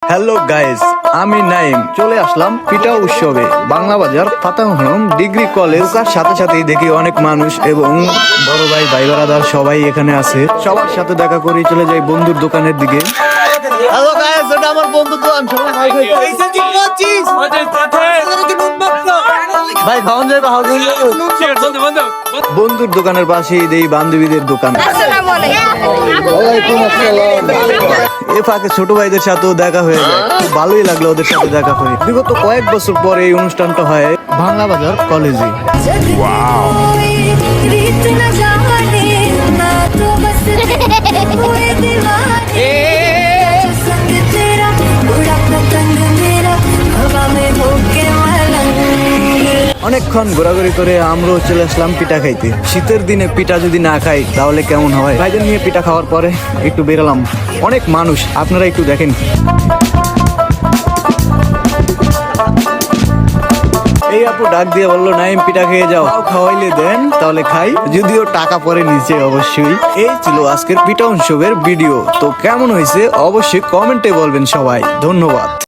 Hello guys, আমি নাইম চলে আসলাম পিঠা উৎসবে বাংলা বাজার ফাতাহরম ডিগ্রি কলেজ। ঢোকার সাথে সাথেই দেখি অনেক মানুষ এবং বড় ভাই বারাদার সবাই এখানে আছে। সবার সাথে দেখা করে চলে যাই বন্ধুর দোকানের দিকে। হ্যালো গাইস, এটা আমার বন্ধুর দোকান। সবাই ভাই খাওয়ান যায় বা বন্ধুর দোকানের পাশেই দেই বান্ধবীদের দোকান। এ ফাঁকে ছোট ভাইদের সাথেও দেখা হয়ে যায়, খুব ভালোই লাগলো ওদের সাথে দেখা হয়ে। বিগত কয়েক বছর পরে এই অনুষ্ঠানটা হয় বাংলা বাজার কলেজে। অনেকক্ষণ ঘোরাঘুরি করে আমরাও চলে আসলাম পিঠা খাইতে। শীতের দিনে পিঠা যদি না খাই তাহলে কেমন হয়। ভাইদের নিয়ে পিঠা খাওয়ার পরে একটু বেরোলাম। অনেক মানুষ, আপনারা একটু দেখেন। এই আপু ডাক দিয়ে বললো, নাইম পিঠা খেয়ে যাও। খাওয়াইলে দেন, তাহলে খাই, যদিও টাকা পরে নিচে অবশ্যই। এই ছিল আজকের পিঠা উৎসবের ভিডিও। তো কেমন হয়েছে অবশ্যই কমেন্টে বলবেন সবাই। ধন্যবাদ।